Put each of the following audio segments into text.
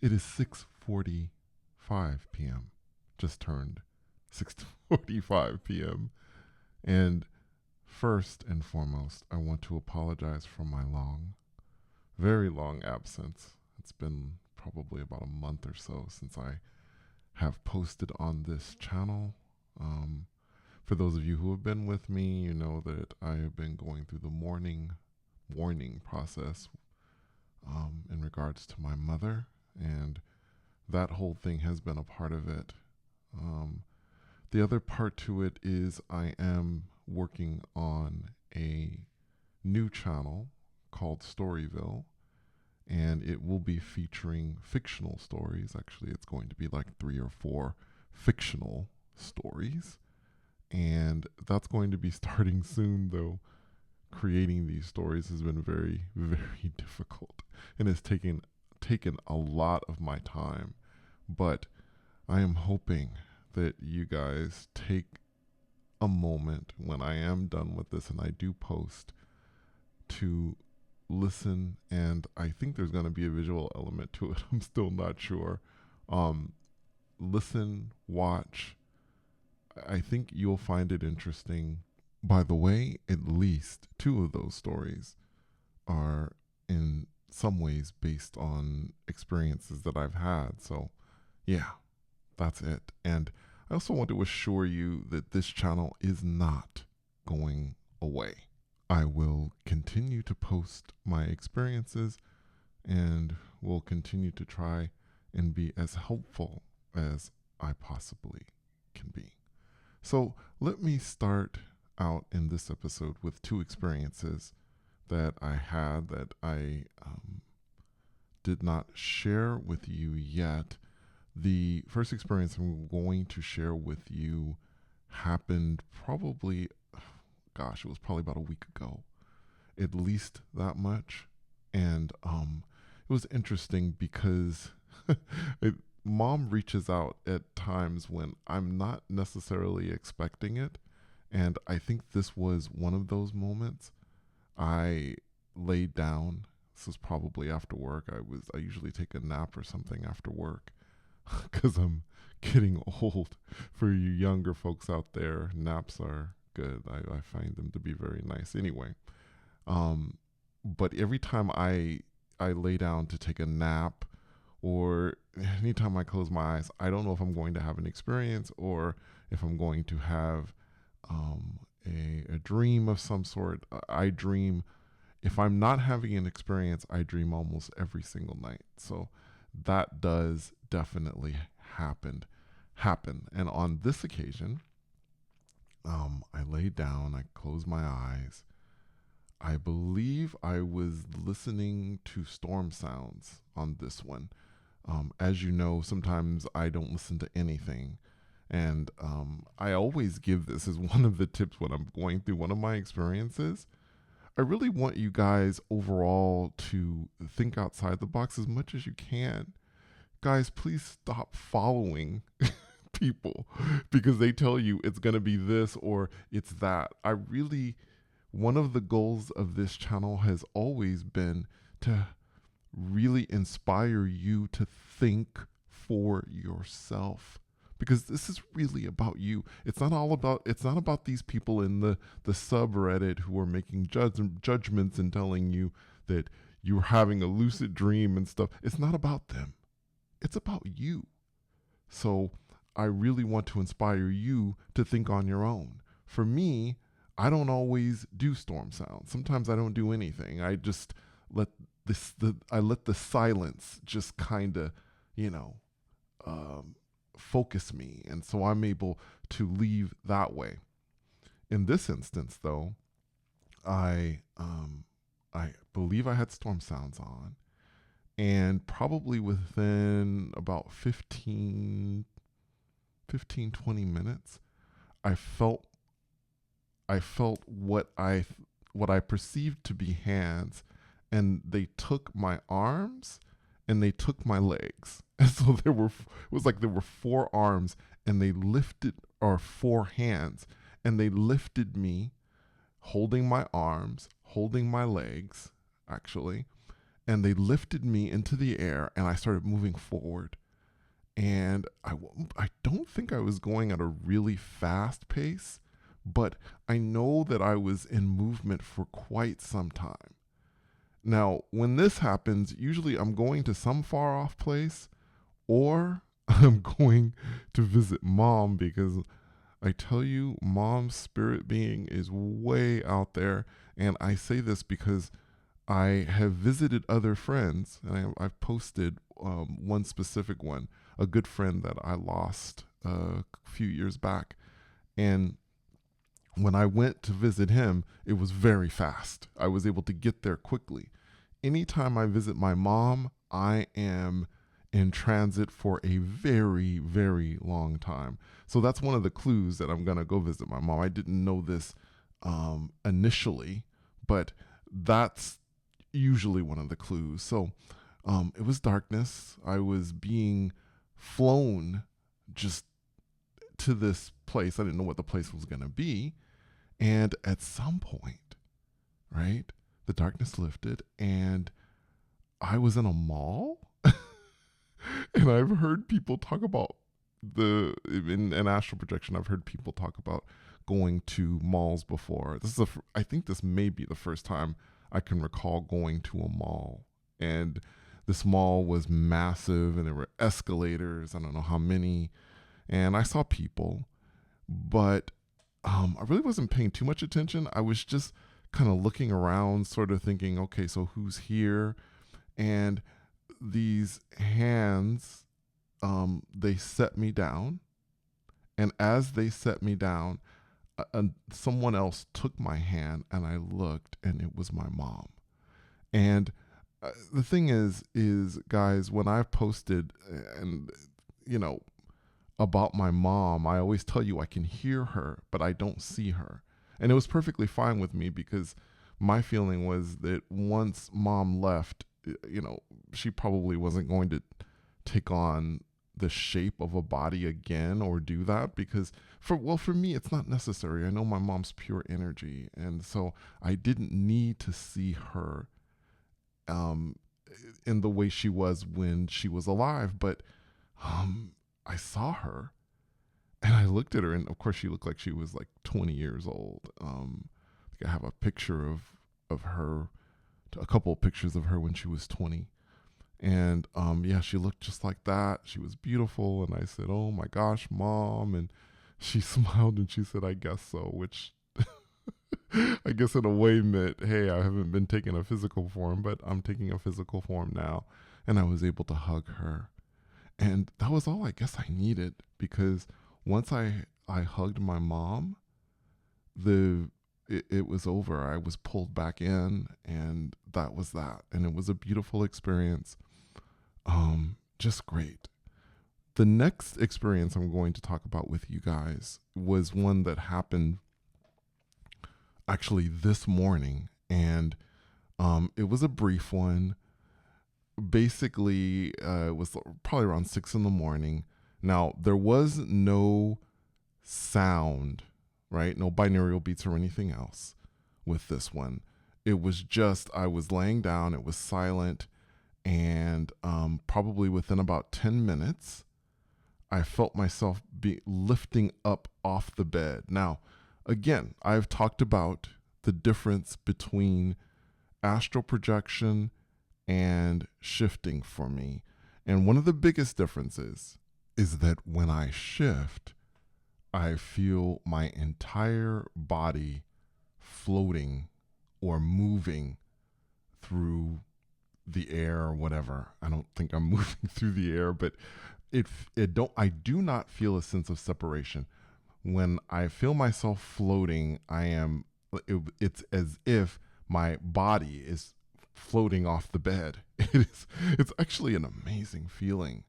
It is 6:45 p.m. Just turned 6:45 p.m. And first and foremost, I want to apologize for my very long absence. It's been probably about a month or so since I have posted on this channel. For those of you who have been with me, you know that I have been going through the mourning process in regards to my mother, and that whole thing has been a part of it. The other part to it is I am working on a new channel called Storyville, and it will be featuring fictional stories. Actually, it's going to be like 3 or 4 fictional stories, and that's going to be starting soon, though. Creating these stories has been very, very difficult, and it's taken a lot of my time. But I am hoping that you guys take a moment when I am done with this and I do post to listen, and I think there's going to be a visual element to it. I'm still not sure. Listen, watch. I think you'll find it interesting. By the way, at least 2 of those stories are in some ways based on experiences that I've had. So, yeah, that's it. And I also want to assure you that this channel is not going away. I will continue to post my experiences and will continue to try and be as helpful as I possibly can be. So let me start out in this episode with 2 experiences that I had that I did not share with you yet. The first experience I'm going to share with you happened probably, it was probably about a week ago, at least that much. And it was interesting because Mom reaches out at times when I'm not necessarily expecting it. And I think this was one of those moments. I laid down. This was probably after work. I usually take a nap or something after work because I'm getting old. For you younger folks out there, naps are good. I find them to be very nice anyway. But every time I lay down to take a nap, or anytime I close my eyes, I don't know if I'm going to have an experience or if I'm going to have a dream of some sort. I dream. If I'm not having an experience, I dream almost every single night. So that does definitely happen. And on this occasion, I laid down, I closed my eyes. I believe I was listening to storm sounds on this one. As you know, sometimes I don't listen to anything. And I always give this as one of the tips when I'm going through one of my experiences. I really want you guys overall to think outside the box as much as you can. Guys, please stop following people because they tell you it's going to be this or it's that. One of the goals of this channel has always been to really inspire you to think for yourself, because this is really about you. It's not about these people in the subreddit who are making judgments and telling you that you're having a lucid dream and stuff. It's not about them. It's about you. So I really want to inspire you to think on your own. For me, I don't always do storm sounds. Sometimes I don't do anything. I just let the silence just kind of, focus me. And so I'm able to leave that way. In this instance, though, I believe I had storm sounds on, and probably within about 15, 20 minutes, I felt what I perceived to be hands, and they took my arms and they took my legs. And so it was like there were 4 arms and they lifted, or 4 hands, and they lifted me, holding my arms, holding my legs, actually, and they lifted me into the air, and I started moving forward. And I don't think I was going at a really fast pace, but I know that I was in movement for quite some time. Now, when this happens, usually I'm going to some far off place, or I'm going to visit mom, because I tell you, mom's spirit being is way out there. And I say this because I have visited other friends, and I've posted one specific one, a good friend that I lost a few years back. And when I went to visit him, it was very fast. I was able to get there quickly. Anytime I visit my mom, I am in transit for a very, very long time. So that's one of the clues that I'm going to go visit my mom. I didn't know this initially, but that's usually one of the clues. So it was darkness. I was being flown just to this place. I didn't know what the place was going to be. And at some point, right, the darkness lifted and I was in a mall. And I've heard people talk about in astral projection, I've heard people talk about going to malls before. I think this may be the first time I can recall going to a mall. And this mall was massive and there were escalators, I don't know how many. And I saw people, but I really wasn't paying too much attention. I was just kind of looking around, sort of thinking, okay, so who's here? And these hands, they set me down. And as they set me down, someone else took my hand, and I looked, and it was my mom. And the thing is guys, when I've posted and about my mom, I always tell you I can hear her, but I don't see her. And it was perfectly fine with me, because my feeling was that once mom left, she probably wasn't going to take on the shape of a body again or do that, because for me, it's not necessary. I know my mom's pure energy. And so I didn't need to see her in the way she was when she was alive. But I saw her and I looked at her, and of course she looked like she was like 20 years old. I think I have a picture of her, a couple of pictures of her when she was 20. And yeah, she looked just like that. She was beautiful. And I said, "Oh my gosh, mom." And she smiled and she said, "I guess so," which I guess in a way meant, hey, I haven't been taking a physical form, but I'm taking a physical form now. And I was able to hug her. And that was all I guess I needed, because once I hugged my mom, it was over. I was pulled back in, and that was that. And it was a beautiful experience. Just great. The next experience I'm going to talk about with you guys was one that happened actually this morning, and it was a brief one. Basically, it was probably around 6 in the morning. Now, there was no sound, right? No binaural beats or anything else with this one. It was just, I was laying down, it was silent, and probably within about 10 minutes, I felt myself be lifting up off the bed. Now, again, I've talked about the difference between astral projection and shifting for me. And one of the biggest differences is that when I shift, I feel my entire body floating or moving through the air or whatever. I don't think I'm moving through the air, but I do not feel a sense of separation. When I feel myself floating, it's as if my body is floating off the bed. It's actually an amazing feeling.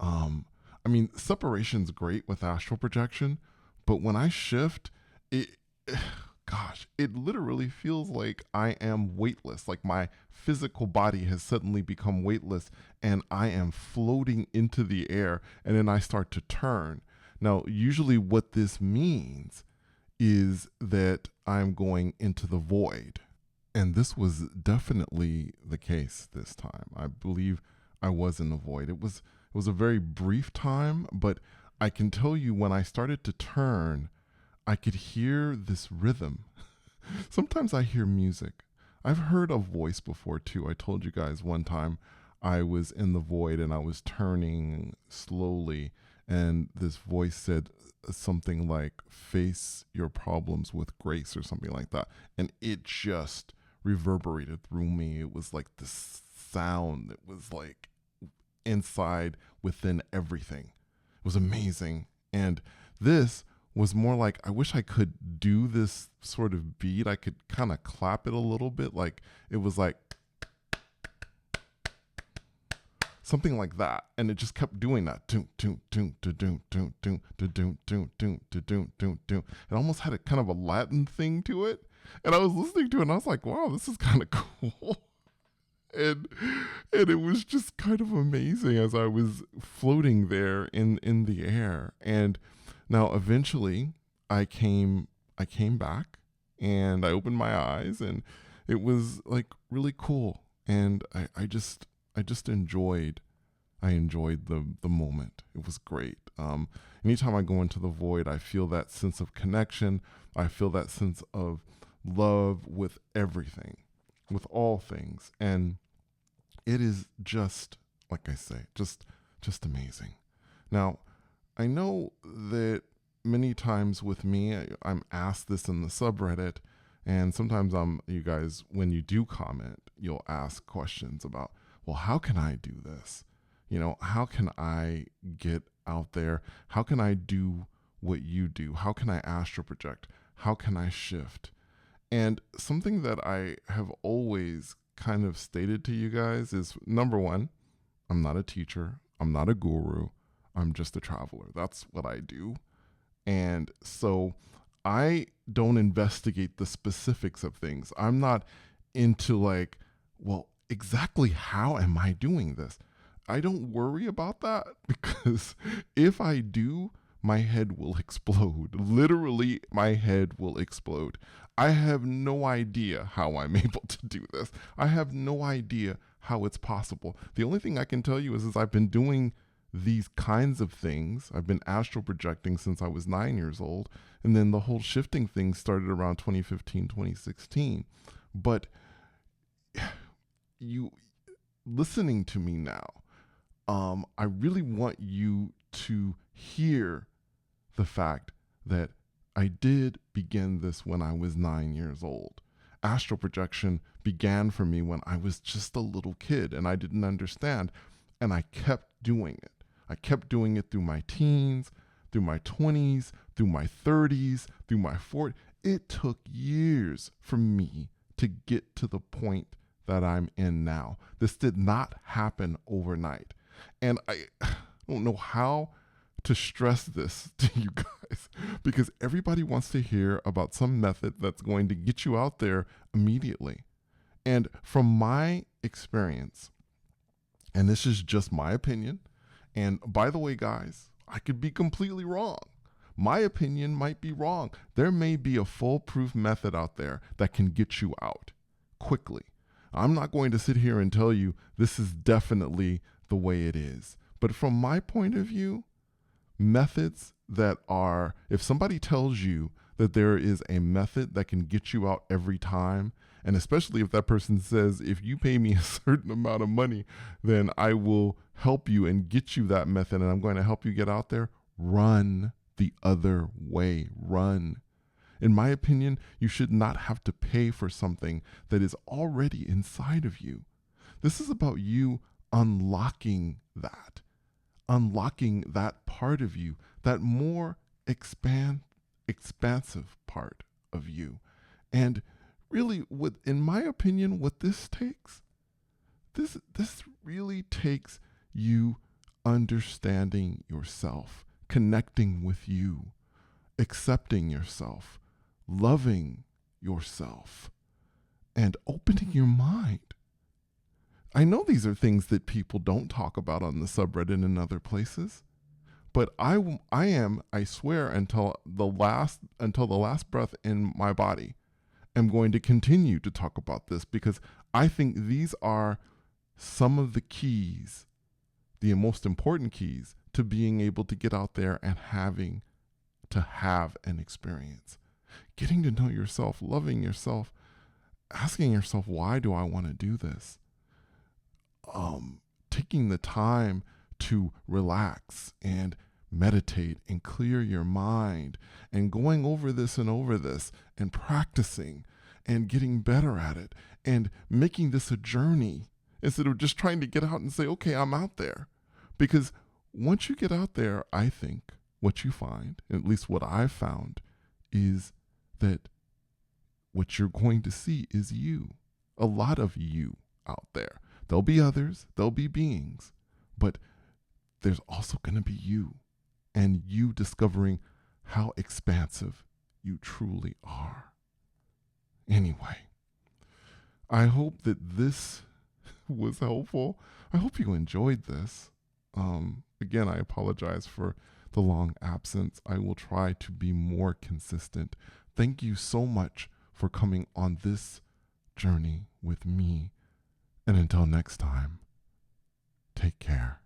I mean, separation's great with astral projection, but when I shift, it literally feels like I am weightless. Like my physical body has suddenly become weightless and I am floating into the air, and then I start to turn. Now, usually what this means is that I'm going into the void. And this was definitely the case this time. I believe I was in the void. It was a very brief time, but I can tell you when I started to turn, I could hear this rhythm. Sometimes I hear music. I've heard a voice before too. I told you guys one time I was in the void and I was turning slowly, and this voice said something like, face your problems with grace, or something like that. And it just reverberated through me. It was like this sound that was like inside, within everything. It was amazing. And this was more like, I wish I could do this sort of beat. I could kind of clap it a little bit. Like it was like something like that. And it just kept doing that. It almost had a kind of a Latin thing to it. And I was listening to it and I was like, wow, this is kind of cool. and and it was just kind of amazing as I was floating there in the air. And now eventually I came back and I opened my eyes, and it was like really cool. And I just enjoyed, I enjoyed the moment. It was great. Anytime I go into the void, I feel that sense of connection. I feel that sense of love with everything, with all things. And it is just, like I say, just amazing. Now, I know that many times with me, I'm asked this in the subreddit, and sometimes you guys, when you do comment, you'll ask questions about, well, how can I do this? How can I get out there? How can I do what you do? How can I astral project? How can I shift? And something that I have always kind of stated to you guys is, number one, I'm not a teacher. I'm not a guru. I'm just a traveler. That's what I do. And so I don't investigate the specifics of things. I'm not into like, well, exactly how am I doing this? I don't worry about that because if I do, my head will explode. Literally, my head will explode. I have no idea how I'm able to do this. I have no idea how it's possible. The only thing I can tell you is I've been doing these kinds of things. I've been astral projecting since I was 9 years old. And then the whole shifting thing started around 2015, 2016. But you listening to me now, I really want you to hear the fact that I did begin this when I was 9 years old. Astral projection began for me when I was just a little kid and I didn't understand. And I kept doing it. I kept doing it through my teens, through my 20s, through my 30s, through my 40s. It took years for me to get to the point that I'm in now. This did not happen overnight. And I don't know how to stress this to you guys because everybody wants to hear about some method that's going to get you out there immediately. And from my experience, and this is just my opinion, and by the way, guys, I could be completely wrong. My opinion might be wrong. There may be a foolproof method out there that can get you out quickly. I'm not going to sit here and tell you this is definitely the way it is. But from my point of view, methods that are, if somebody tells you that there is a method that can get you out every time, and especially if that person says, if you pay me a certain amount of money, then I will help you and get you that method and I'm going to help you get out there, run the other way. Run. In my opinion, you should not have to pay for something that is already inside of you. This is about you unlocking that part of you, that more expansive part of you. And really, in my opinion, what this takes, this really takes you understanding yourself, connecting with you, accepting yourself, loving yourself, and opening your mind. I know these are things that people don't talk about on the subreddit and other places, but I swear, until the last breath in my body, am going to continue to talk about this because I think these are some of the keys, the most important keys to being able to get out there and having to have an experience. Getting to know yourself, loving yourself, asking yourself, why do I want to do this? Taking the time to relax and meditate and clear your mind and going over this and practicing and getting better at it and making this a journey instead of just trying to get out and say, okay, I'm out there. Because once you get out there, I think what you find, at least what I've found, is that what you're going to see is you. A lot of you out there. There'll be others, there'll be beings, but there's also going to be you, and you discovering how expansive you truly are. Anyway, I hope that this was helpful. I hope you enjoyed this. Again, I apologize for the long absence. I will try to be more consistent. Thank you so much for coming on this journey with me. And until next time, take care.